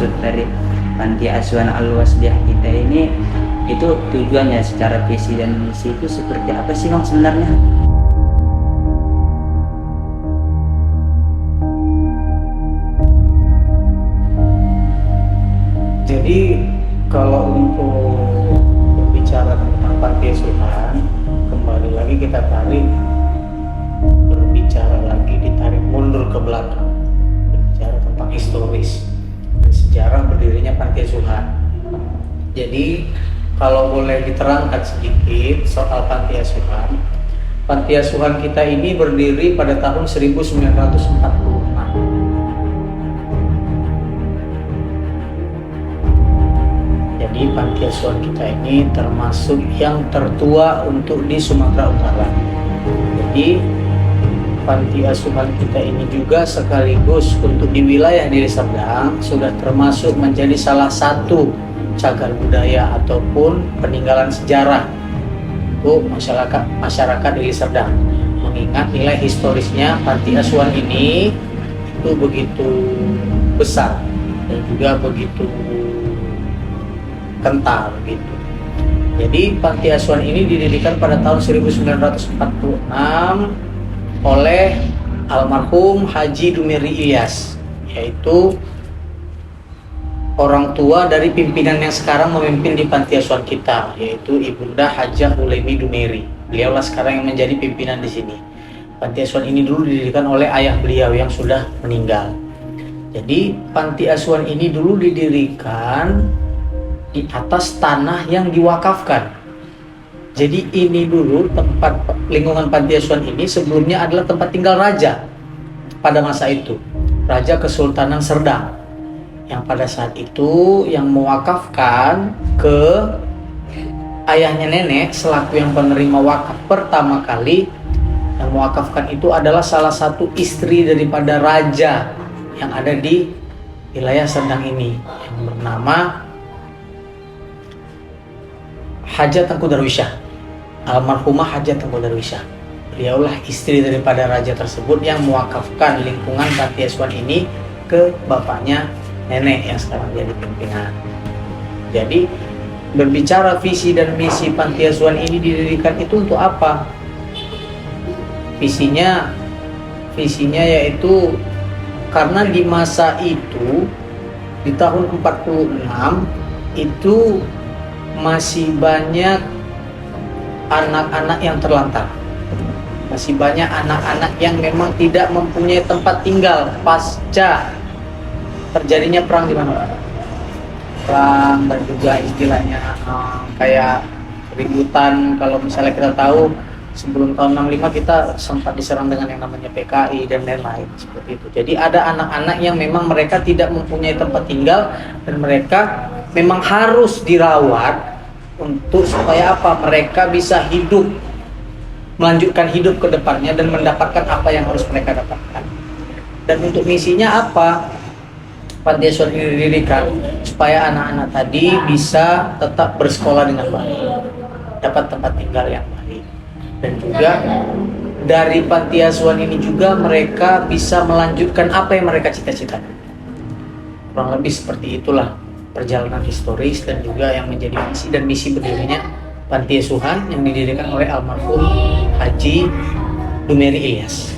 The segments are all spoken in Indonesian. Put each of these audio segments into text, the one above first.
maksud dari Panti Asuhan Al-Wasdiyah kita ini, itu tujuannya secara visi dan misi itu seperti apa sih Bang sebenarnya? Jadi kalau untuk berbicara tentang panti asuhan, kembali lagi kita ditarik mundur ke belakang, berbicara tentang historis dan sejarah berdirinya panti asuhan. Jadi kalau boleh diterangkan sedikit soal panti asuhan, panti asuhan kita ini berdiri pada tahun 1946. Jadi panti asuhan kita ini termasuk yang tertua untuk di Sumatera Utara. Jadi panti asuhan kita ini juga sekaligus untuk di wilayah Deli Serdang sudah termasuk menjadi salah satu cagar budaya ataupun peninggalan sejarah untuk masyarakat Deli Serdang. Mengingat nilai historisnya panti asuhan ini itu begitu besar dan juga begitu kental gitu. Jadi panti asuhan ini didirikan pada tahun 1946 oleh almarhum Haji Dumeri Ilyas, yaitu orang tua dari pimpinan yang sekarang memimpin di panti asuhan kita, yaitu Ibunda Hajah Ulemi Dumeri. Beliaulah sekarang yang menjadi pimpinan di sini. Panti asuhan ini dulu didirikan oleh ayah beliau yang sudah meninggal. Jadi panti asuhan ini dulu didirikan di atas tanah yang diwakafkan. Jadi ini dulu tempat lingkungan panti asuhan ini sebelumnya adalah tempat tinggal raja pada masa itu, Raja Kesultanan Serdang, yang pada saat itu yang mewakafkan ke ayahnya nenek selaku yang penerima wakaf pertama kali. Yang mewakafkan itu adalah salah satu istri daripada raja yang ada di wilayah Serdang ini, yang bernama Hajah Tengku Darwisyah, almarhumah Hajah Tengku Darwisyah. Beliaulah istri daripada raja tersebut yang mewakafkan lingkungan panti asuhan ini ke bapaknya nenek yang sekarang jadi pimpinan. Jadi berbicara visi dan misi panti asuhan ini didirikan itu untuk apa? Visinya yaitu karena di masa itu di tahun 46 itu masih banyak anak-anak yang terlantar. Masih banyak anak-anak yang memang tidak mempunyai tempat tinggal pasca terjadinya perang di mana? Perang dan juga istilahnya kayak keributan. Kalau misalnya kita tahu sebelum tahun 65 kita sempat diserang dengan yang namanya PKI dan lain-lain seperti itu. Jadi ada anak-anak yang memang mereka tidak mempunyai tempat tinggal dan mereka memang harus dirawat untuk supaya apa? Mereka bisa hidup, melanjutkan hidup ke depannya dan mendapatkan apa yang harus mereka dapatkan. Dan untuk misinya apa? Panti asuhan ini didirikan supaya anak-anak tadi bisa tetap bersekolah dengan baik, dapat tempat tinggal yang baik, dan juga dari panti asuhan ini juga mereka bisa melanjutkan apa yang mereka cita-citakan. Kurang lebih seperti itulah perjalanan historis dan juga yang menjadi visi dan misi berdirinya panti asuhan yang didirikan oleh almarhum Haji Dumeri Ilyas.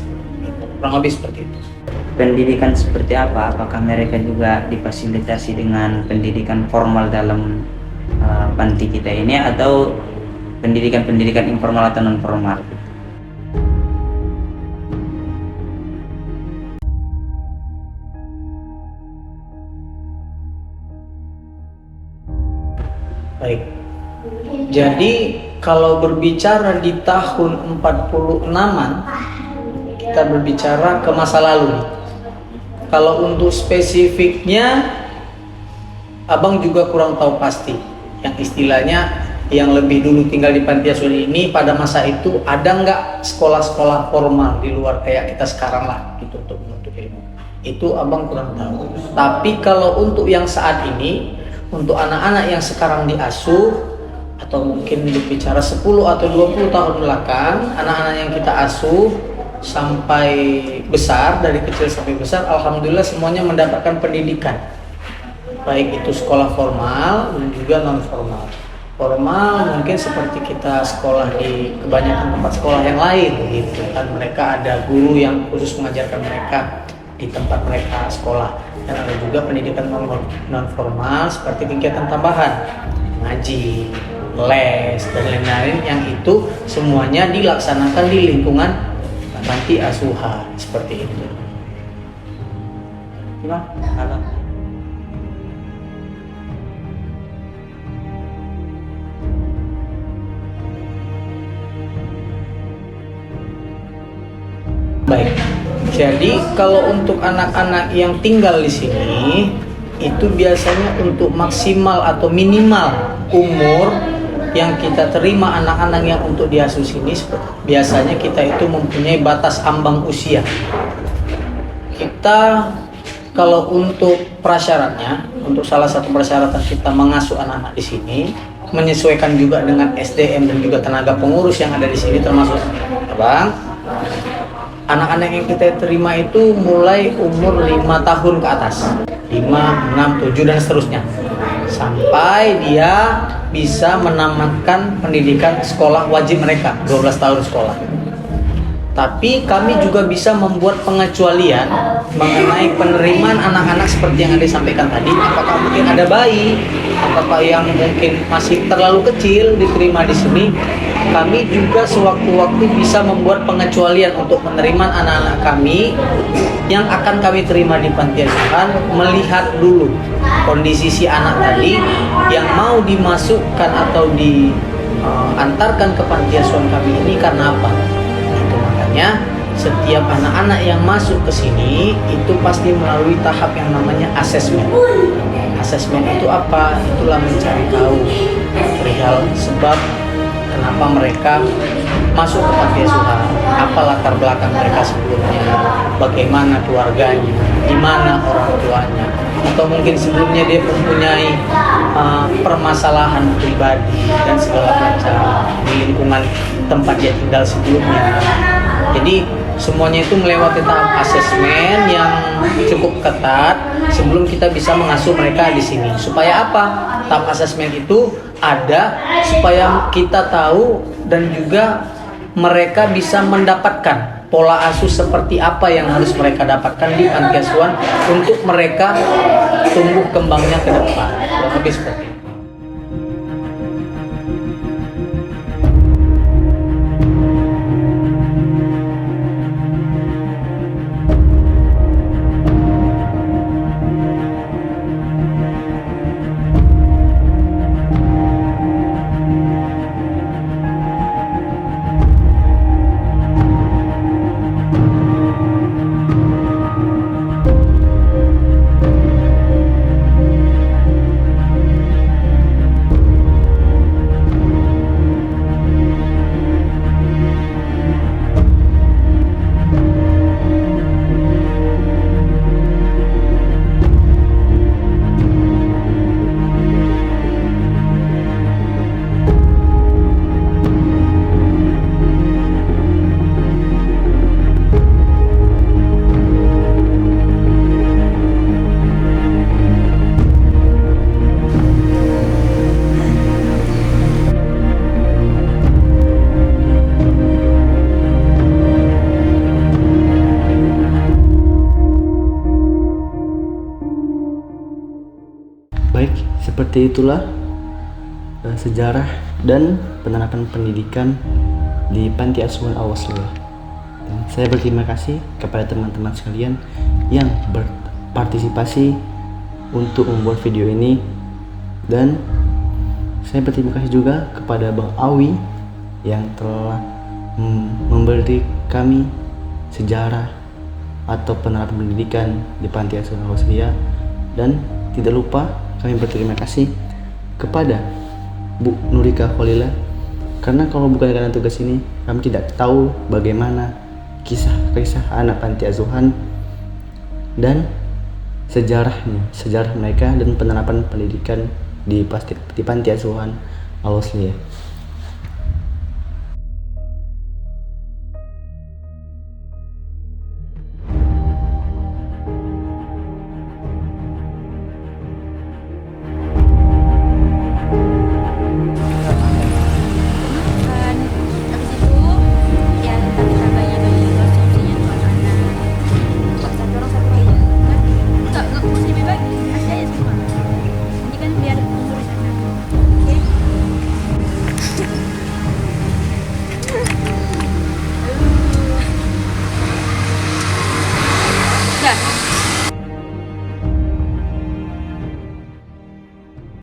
Kurang lebih seperti itu. Pendidikan seperti apa? Apakah mereka juga difasilitasi dengan pendidikan formal dalam panti kita ini atau pendidikan informal atau non formal? Baik. Jadi kalau berbicara di tahun 46-an, kita berbicara ke masa lalu nih. Kalau untuk spesifiknya Abang juga kurang tahu pasti. Yang istilahnya yang lebih dulu tinggal di panti asuhan ini pada masa itu ada nggak sekolah-sekolah formal di luar kayak kita sekarang lah gitu untuk menuntut ilmu. Itu Abang kurang tahu. Tapi kalau untuk yang saat ini, untuk anak-anak yang sekarang diasuh atau mungkin berbicara 10 atau 20 tahun belakang, anak-anak yang kita asuh sampai besar, dari kecil sampai besar, alhamdulillah semuanya mendapatkan pendidikan baik itu sekolah formal dan juga non formal. Formal mungkin seperti kita sekolah di kebanyakan tempat sekolah yang lain gitu kan, mereka ada guru yang khusus mengajarkan mereka di tempat mereka sekolah, dan ada juga pendidikan non formal seperti kegiatan tambahan, ngaji, les dan lain-lain yang itu semuanya dilaksanakan di lingkungan panti asuhan seperti itu. Gimana? Kalau Baik, jadi kalau untuk anak-anak yang tinggal di sini itu biasanya untuk maksimal atau minimal umur yang kita terima anak-anak yang untuk diasuh sini, biasanya kita itu mempunyai batas ambang usia. Kita kalau untuk prasyaratnya, untuk salah satu persyaratan kita mengasuh anak-anak di sini, menyesuaikan juga dengan SDM dan juga tenaga pengurus yang ada di sini, termasuk Abang. Anak-anak yang kita terima itu mulai umur 5 tahun ke atas, 5, 6, 7 dan seterusnya, sampai dia bisa menamatkan pendidikan sekolah wajib mereka 12 tahun sekolah. Tapi kami juga bisa membuat pengecualian mengenai penerimaan anak-anak seperti yang ada disampaikan tadi. Apakah mungkin ada bayi, apakah yang mungkin masih terlalu kecil diterima di sini. Kami juga sewaktu-waktu bisa membuat pengecualian untuk menerima anak-anak kami yang akan kami terima di panti asuhan, melihat dulu kondisi si anak tadi yang mau dimasukkan atau diantarkan ke panti asuhan kami ini karena apa. Itu makanya setiap anak-anak yang masuk ke sini itu pasti melalui tahap yang namanya asesmen. Asesmen itu apa? Itulah mencari tahu perihal sebab kenapa mereka masuk ke panti asuhan, apa latar belakang mereka sebelumnya, bagaimana keluarganya, di mana orang tuanya, atau mungkin sebelumnya dia mempunyai permasalahan pribadi dan segala macam di lingkungan tempat dia tinggal sebelumnya. Jadi semuanya itu melewati tahap asesmen yang cukup ketat sebelum kita bisa mengasuh mereka di sini. Supaya apa? Tahap asesmen itu ada supaya kita tahu dan juga mereka bisa mendapatkan pola asuh seperti apa yang harus mereka dapatkan di panti asuhan untuk mereka tumbuh kembangnya ke depan. Lebih seperti itu. Baik, seperti itulah sejarah dan penerapan pendidikan di Panti Asuhan Al-Wasliyah. Dan saya berterima kasih kepada teman-teman sekalian yang berpartisipasi untuk membuat video ini, dan saya berterima kasih juga kepada Bang Awi yang telah memberi kami sejarah atau penerapan pendidikan di Panti Asuhan Al-Wasliyah. Dan tidak lupa kami berterima kasih kepada Bu Nurika Kholila, karena kalau bukan karena tugas ini kami tidak tahu bagaimana kisah-kisah anak panti asuhan dan sejarah mereka dan penerapan pendidikan di panti asuhan Al-Wasliyah.